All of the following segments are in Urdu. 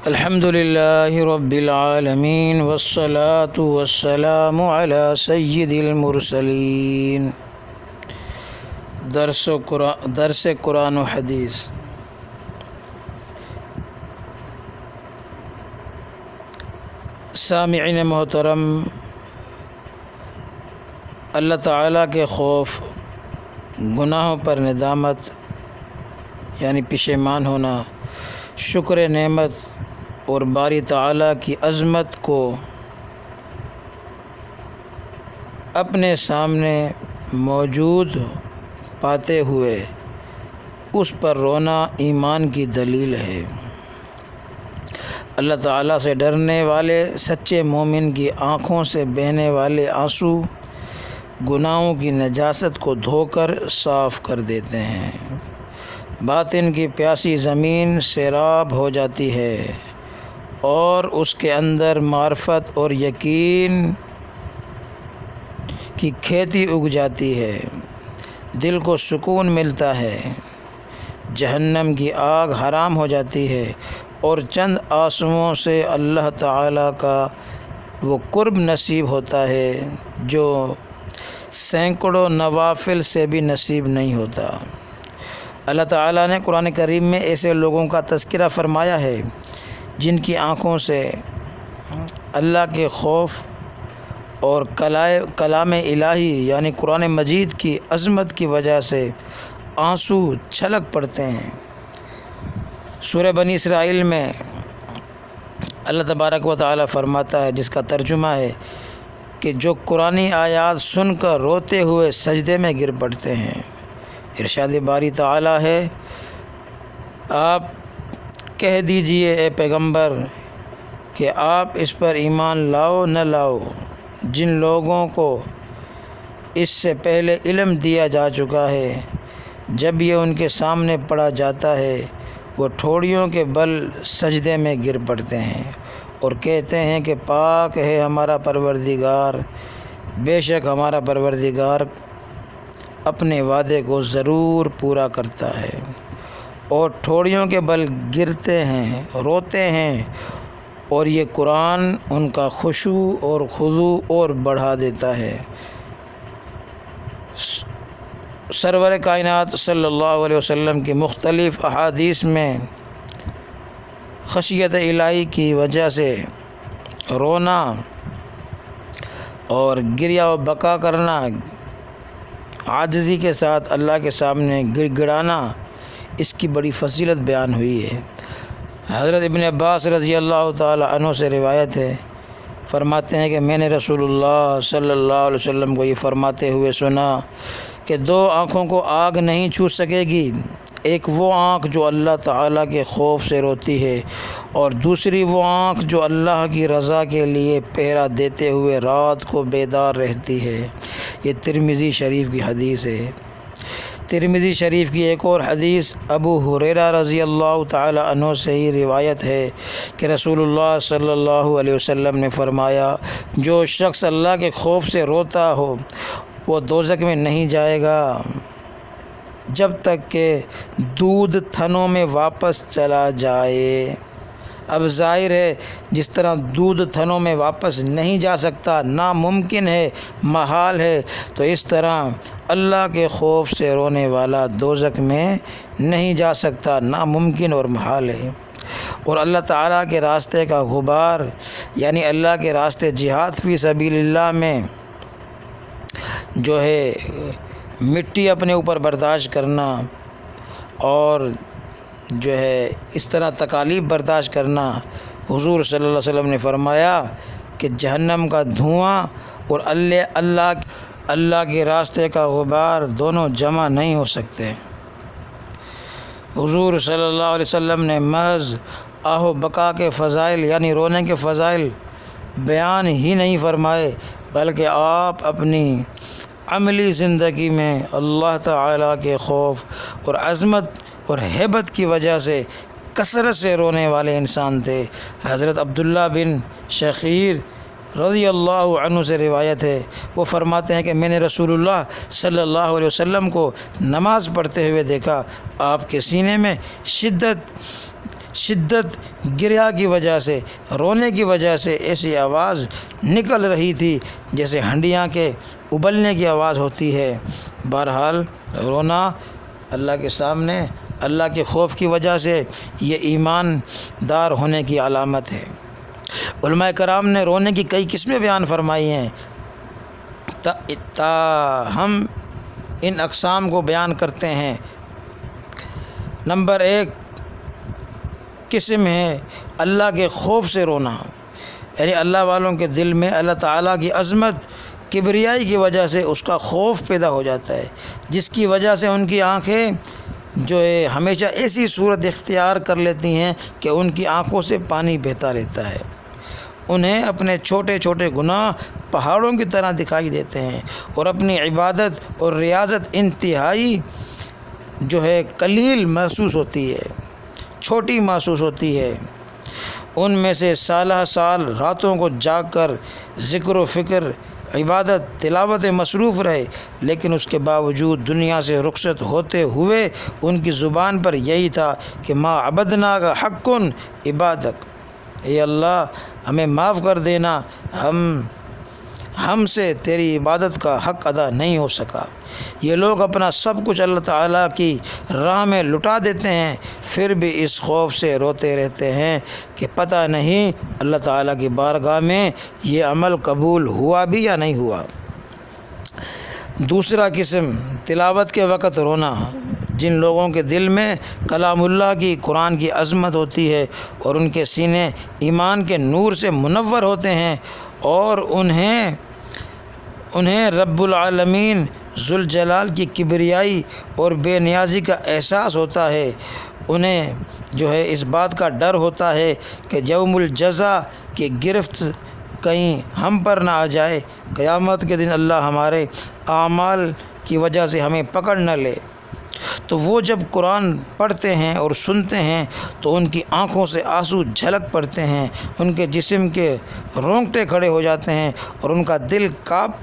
الحمد للہ رب العالمین والصلاة والسلام علی سید المرسلین۔ درس قرآن و حدیث۔ سامعین محترم، اللہ تعالیٰ کے خوف، گناہوں پر ندامت یعنی پشیمان ہونا، شکر نعمت اور باری تعالیٰ کی عظمت کو اپنے سامنے موجود پاتے ہوئے اس پر رونا ایمان کی دلیل ہے۔ اللہ تعالیٰ سے ڈرنے والے سچے مومن کی آنکھوں سے بہنے والے آنسو گناہوں کی نجاست کو دھو کر صاف کر دیتے ہیں، باطن کی پیاسی زمین سیراب ہو جاتی ہے اور اس کے اندر معرفت اور یقین کی کھیتی اگ جاتی ہے، دل کو سکون ملتا ہے، جہنم کی آگ حرام ہو جاتی ہے اور چند آنسوؤں سے اللہ تعالیٰ کا وہ قرب نصیب ہوتا ہے جو سینکڑوں نوافل سے بھی نصیب نہیں ہوتا۔ اللہ تعالیٰ نے قرآن کریم میں ایسے لوگوں کا تذکرہ فرمایا ہے جن کی آنکھوں سے اللہ کے خوف اور کلام الہی یعنی قرآن مجید کی عظمت کی وجہ سے آنسو چھلک پڑتے ہیں۔ سورہ بنی اسرائیل میں اللہ تبارک و تعالیٰ فرماتا ہے، جس کا ترجمہ ہے کہ جو قرآنی آیات سن کر روتے ہوئے سجدے میں گر پڑتے ہیں۔ ارشاد باری تعالیٰ ہے، آپ کہہ دیجئے اے پیغمبر کہ آپ اس پر ایمان لاؤ نہ لاؤ جن لوگوں کو اس سے پہلے علم دیا جا چکا ہے، جب یہ ان کے سامنے پڑھا جاتا ہے وہ ٹھوڑیوں کے بل سجدے میں گر پڑتے ہیں اور کہتے ہیں کہ پاک ہے ہمارا پروردگار، بے شک ہمارا پروردگار اپنے وعدے کو ضرور پورا کرتا ہے، اور ٹھوڑیوں کے بل گرتے ہیں، روتے ہیں، اور یہ قرآن ان کا خشوع اور خضوع اور بڑھا دیتا ہے۔ سرور کائنات صلی اللہ علیہ وسلم کی مختلف احادیث میں خشیت الہی کی وجہ سے رونا اور گریہ و بکا کرنا، عاجزی کے ساتھ اللہ کے سامنے گڑ گڑانا، اس کی بڑی فضیلت بیان ہوئی ہے۔ حضرت ابن عباس رضی اللہ تعالی عنہ سے روایت ہے، فرماتے ہیں کہ میں نے رسول اللہ صلی اللہ علیہ وسلم کو یہ فرماتے ہوئے سنا کہ دو آنکھوں کو آگ نہیں چھو سکے گی، ایک وہ آنکھ جو اللہ تعالیٰ کے خوف سے روتی ہے، اور دوسری وہ آنکھ جو اللہ کی رضا کے لیے پہرا دیتے ہوئے رات کو بیدار رہتی ہے۔ یہ ترمذی شریف کی حدیث ہے۔ ترمذی شریف کی ایک اور حدیث ابو ہریرہ رضی اللہ تعالی عنہ سے ہی روایت ہے کہ رسول اللہ صلی اللہ علیہ وسلم نے فرمایا، جو شخص اللہ کے خوف سے روتا ہو وہ دوزخ میں نہیں جائے گا جب تک کہ دودھ تھنوں میں واپس چلا جائے۔ اب ظاہر ہے جس طرح دودھ تھنوں میں واپس نہیں جا سکتا، ناممکن ہے، محال ہے، تو اس طرح اللہ کے خوف سے رونے والا دوزخ میں نہیں جا سکتا، ناممکن اور محال ہے۔ اور اللہ تعالیٰ کے راستے کا غبار یعنی اللہ کے راستے جہاد فی سبیل اللہ میں جو ہے مٹی اپنے اوپر برداشت کرنا اور جو ہے اس طرح تکالیف برداشت کرنا، حضور صلی اللہ علیہ وسلم نے فرمایا کہ جہنم کا دھواں اور اللہ کے راستے کا غبار دونوں جمع نہیں ہو سکتے۔ حضور صلی اللہ علیہ وسلم نے محض آہ بکا کے فضائل یعنی رونے کے فضائل بیان ہی نہیں فرمائے، بلکہ آپ اپنی عملی زندگی میں اللہ تعالیٰ کے خوف اور عظمت اور ہیبت کی وجہ سے کثرت سے رونے والے انسان تھے۔ حضرت عبداللہ بن شخیر رضی اللہ عنہ سے روایت ہے، وہ فرماتے ہیں کہ میں نے رسول اللہ صلی اللہ علیہ وسلم کو نماز پڑھتے ہوئے دیکھا، آپ کے سینے میں شدت گریہ کی وجہ سے، رونے کی وجہ سے ایسی آواز نکل رہی تھی جیسے ہنڈیاں کے ابلنے کی آواز ہوتی ہے۔ بہرحال رونا اللہ کے سامنے اللہ کے خوف کی وجہ سے یہ ایمان دار ہونے کی علامت ہے۔ علماء کرام نے رونے کی کئی قسمیں بیان فرمائی ہیں، ہم ان اقسام کو بیان کرتے ہیں۔ نمبر 1 قسم ہے اللہ کے خوف سے رونا، یعنی اللہ والوں کے دل میں اللہ تعالیٰ کی عظمت، کبریائی کی وجہ سے اس کا خوف پیدا ہو جاتا ہے، جس کی وجہ سے ان کی آنکھیں جو ہے ہمیشہ ایسی صورت اختیار کر لیتی ہیں کہ ان کی آنکھوں سے پانی بہتا رہتا ہے۔ انہیں اپنے چھوٹے چھوٹے گناہ پہاڑوں کی طرح دکھائی دیتے ہیں اور اپنی عبادت اور ریاضت انتہائی جو ہے قلیل محسوس ہوتی ہے، چھوٹی محسوس ہوتی ہے۔ ان میں سے سالہ سال راتوں کو جاگ کر ذکر و فکر، عبادت، تلاوت مصروف رہے، لیکن اس کے باوجود دنیا سے رخصت ہوتے ہوئے ان کی زبان پر یہی تھا کہ ما عبدناک حق عبادک، اے اللہ ہمیں معاف کر دینا، ہم سے تیری عبادت کا حق ادا نہیں ہو سکا۔ یہ لوگ اپنا سب کچھ اللہ تعالیٰ کی راہ میں لٹا دیتے ہیں، پھر بھی اس خوف سے روتے رہتے ہیں کہ پتہ نہیں اللہ تعالیٰ کی بارگاہ میں یہ عمل قبول ہوا بھی یا نہیں ہوا۔ دوسرا قسم تلاوت کے وقت رونا، جن لوگوں کے دل میں کلام اللہ کی، قرآن کی عظمت ہوتی ہے اور ان کے سینے ایمان کے نور سے منور ہوتے ہیں اور انہیں رب العالمین ذوالجلال کی کبریائی اور بے نیازی کا احساس ہوتا ہے، انہیں جو ہے اس بات کا ڈر ہوتا ہے کہ یوم الجزا کی گرفت کہیں ہم پر نہ آ جائے، قیامت کے دن اللہ ہمارے اعمال کی وجہ سے ہمیں پکڑ نہ لے۔ تو وہ جب قرآن پڑھتے ہیں اور سنتے ہیں تو ان کی آنکھوں سے آنسو جھلک پڑتے ہیں، ان کے جسم کے رونگٹے کھڑے ہو جاتے ہیں اور ان کا دل کانپ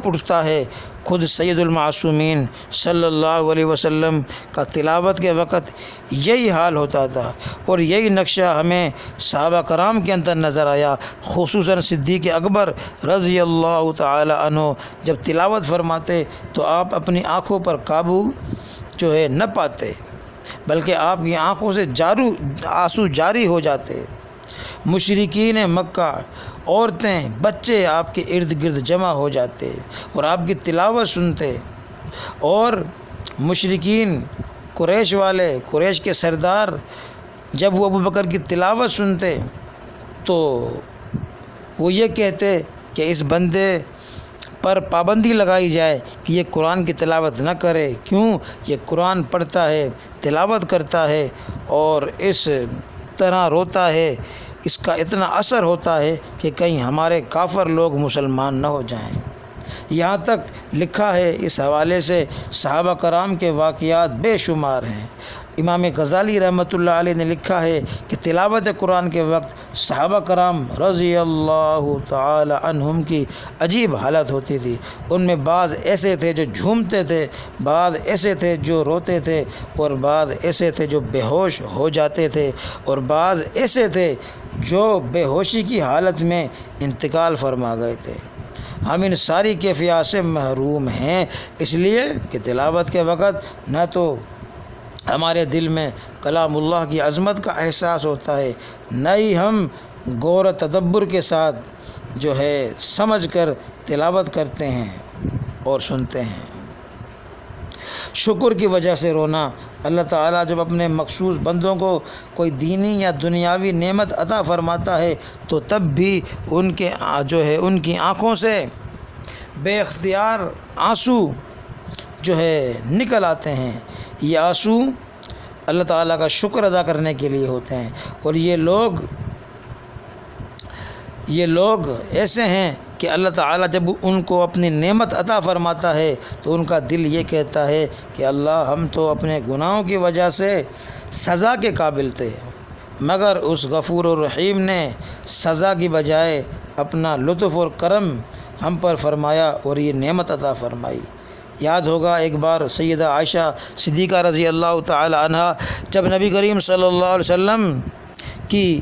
اٹھتا ہے۔ خود سید المعصومین صلی اللہ علیہ وسلم کا تلاوت کے وقت یہی حال ہوتا تھا اور یہی نقشہ ہمیں صحابہ کرام کے اندر نظر آیا، خصوصاً صدیق اکبر رضی اللہ تعالی عنہ جب تلاوت فرماتے تو آپ اپنی آنکھوں پر قابو نہ پاتے، بلکہ آپ کی آنکھوں سے آنسو جاری ہو جاتے۔ مشرکین مکہ، عورتیں، بچے آپ کے ارد گرد جمع ہو جاتے اور آپ کی تلاوت سنتے، اور مشرکین قریش کے سردار جب وہ ابوبکر کی تلاوت سنتے تو وہ یہ کہتے کہ اس بندے پر پابندی لگائی جائے کہ یہ قرآن کی تلاوت نہ کرے، کیوں؟ یہ قرآن پڑھتا ہے، تلاوت کرتا ہے اور اس طرح روتا ہے، اس کا اتنا اثر ہوتا ہے کہ کہیں ہمارے کافر لوگ مسلمان نہ ہو جائیں۔ یہاں تک لکھا ہے، اس حوالے سے صحابہ کرام کے واقعات بے شمار ہیں۔ امام غزالی رحمۃ اللہ علیہ نے لکھا ہے کہ تلاوت قرآن کے وقت صحابہ کرام رضی اللہ تعالی عنہم کی عجیب حالت ہوتی تھی۔ ان میں بعض ایسے تھے جو جھومتے تھے، بعض ایسے تھے جو روتے تھے، اور بعض ایسے تھے جو بے ہوش ہو جاتے تھے، اور بعض ایسے تھے جو بے ہوشی کی حالت میں انتقال فرما گئے تھے۔ ہم ان ساری کیفیات سے محروم ہیں، اس لیے کہ تلاوت کے وقت نہ تو ہمارے دل میں کلام اللہ کی عظمت کا احساس ہوتا ہے، نہ ہی ہم غور و تدبر کے ساتھ سمجھ کر تلاوت کرتے ہیں اور سنتے ہیں۔ شکر کی وجہ سے رونا، اللہ تعالیٰ جب اپنے مخصوص بندوں کو کوئی دینی یا دنیاوی نعمت عطا فرماتا ہے تو تب بھی ان کی آنکھوں سے بے اختیار آنسو نکل آتے ہیں۔ یہ آنسو اللہ تعالیٰ کا شکر ادا کرنے کے لیے ہوتے ہیں، اور یہ لوگ ایسے ہیں کہ اللہ تعالیٰ جب ان کو اپنی نعمت عطا فرماتا ہے تو ان کا دل یہ کہتا ہے کہ اللہ ہم تو اپنے گناہوں کی وجہ سے سزا کے قابل تھے، مگر اس غفور الرحیم نے سزا کی بجائے اپنا لطف اور کرم ہم پر فرمایا اور یہ نعمت عطا فرمائی۔ یاد ہوگا ایک بار سیدہ عائشہ صدیقہ رضی اللہ تعالی عنہا جب نبی کریم صلی اللہ علیہ وسلم کی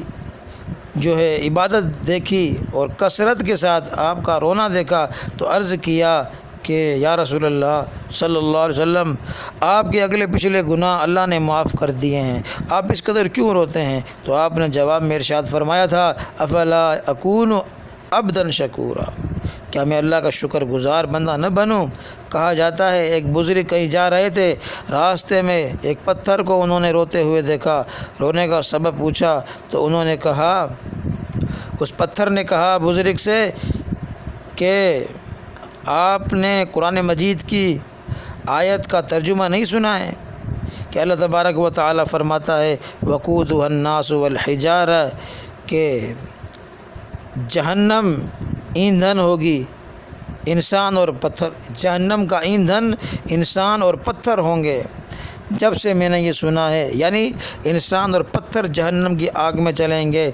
جو ہے عبادت دیکھی اور کثرت کے ساتھ آپ کا رونا دیکھا تو عرض کیا کہ یا رسول اللہ صلی اللہ علیہ وسلم، آپ کے اگلے پچھلے گناہ اللہ نے معاف کر دیے ہیں، آپ اس قدر کیوں روتے ہیں؟ تو آپ نے جواب میں ارشاد فرمایا تھا، افلا اکون عبدا شکورا، کیا میں اللہ کا شکر گزار بندہ نہ بنوں؟ کہا جاتا ہے ایک بزرگ کہیں جا رہے تھے، راستے میں ایک پتھر کو انہوں نے روتے ہوئے دیکھا، رونے کا سبب پوچھا تو انہوں نے کہا، اس پتھر نے کہا بزرگ سے کہ آپ نے قرآن مجید کی آیت کا ترجمہ نہیں سنا ہے کہ اللہ تبارک و تعالی فرماتا ہے وقودها الناس والحجارہ، کہ جہنم ایندھن ہوگی انسان اور پتھر، جہنم کا ایندھن انسان اور پتھر ہوں گے۔ جب سے میں نے یہ سنا ہے، یعنی انسان اور پتھر جہنم کی آگ میں چلیں گے،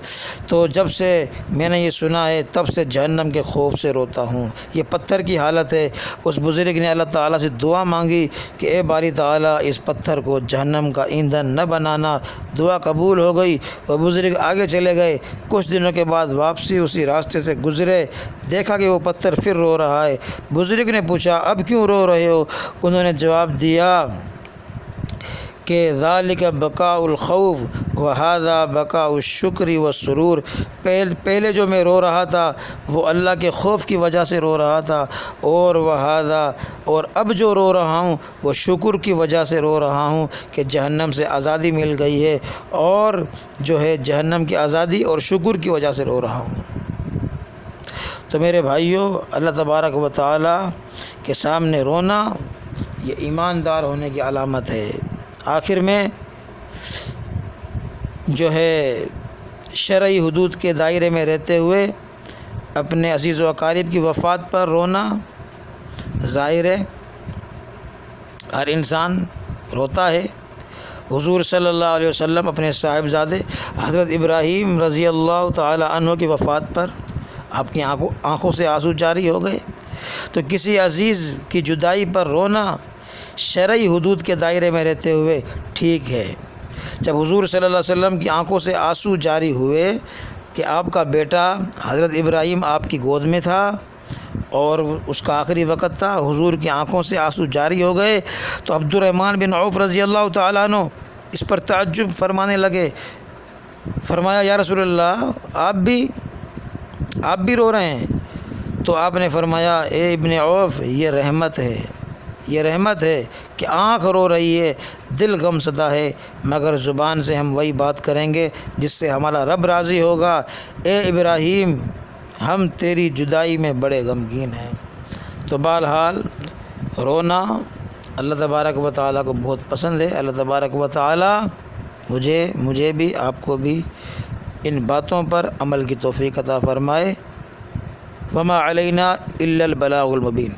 تو جب سے میں نے یہ سنا ہے تب سے جہنم کے خوف سے روتا ہوں۔ یہ پتھر کی حالت ہے۔ اس بزرگ نے اللہ تعالیٰ سے دعا مانگی کہ اے باری تعالیٰ اس پتھر کو جہنم کا ایندھن نہ بنانا۔ دعا قبول ہو گئی، وہ بزرگ آگے چلے گئے۔ کچھ دنوں کے بعد واپسی اسی راستے سے گزرے، دیکھا کہ وہ پتھر پھر رو رہا ہے۔ بزرگ نے پوچھا اب کیوں رو رہے ہو؟ انہوں نے جواب دیا کہ ذالک بقاء الخوف وہذا بقاء الشکر والسرور، پہلے جو میں رو رہا تھا وہ اللہ کے خوف کی وجہ سے رو رہا تھا، اور وہذا، اور اب جو رو رہا ہوں وہ شکر کی وجہ سے رو رہا ہوں کہ جہنم سے آزادی مل گئی ہے، اور جو ہے جہنم کی آزادی اور شکر کی وجہ سے رو رہا ہوں۔ تو میرے بھائیوں، اللہ تبارک و تعالی کے سامنے رونا یہ ایماندار ہونے کی علامت ہے۔ آخر میں جو ہے شرعی حدود کے دائرے میں رہتے ہوئے اپنے عزیز و اقارب کی وفات پر رونا ظاہر ہے، ہر انسان روتا ہے۔ حضور صلی اللہ علیہ وسلم اپنے صاحبزادے حضرت ابراہیم رضی اللہ تعالی عنہ کی وفات پر آپ کی آنکھوں سے آنسو جاری ہو گئے۔ تو کسی عزیز کی جدائی پر رونا شرعی حدود کے دائرے میں رہتے ہوئے ٹھیک ہے۔ جب حضور صلی اللہ علیہ وسلم کی آنکھوں سے آنسو جاری ہوئے کہ آپ کا بیٹا حضرت ابراہیم آپ کی گود میں تھا اور اس کا آخری وقت تھا، حضور کی آنکھوں سے آنسو جاری ہو گئے، تو عبد الرحمن بن عوف رضی اللہ تعالیٰ عنہ اس پر تعجب فرمانے لگے۔ فرمایا یا رسول اللہ آپ بھی رو رہے ہیں؟ تو آپ نے فرمایا اے ابن عوف، یہ رحمت ہے، یہ رحمت ہے کہ آنکھ رو رہی ہے، دل غم زدہ ہے، مگر زبان سے ہم وہی بات کریں گے جس سے ہمارا رب راضی ہوگا۔ اے ابراہیم، ہم تیری جدائی میں بڑے غمگین ہیں۔ تو بہرحال رونا اللہ تبارک و تعالیٰ کو بہت پسند ہے۔ اللہ تبارک و تعالیٰ مجھے بھی آپ کو بھی ان باتوں پر عمل کی توفیق عطا فرمائے۔ وما علینا الا البلاغ المبین۔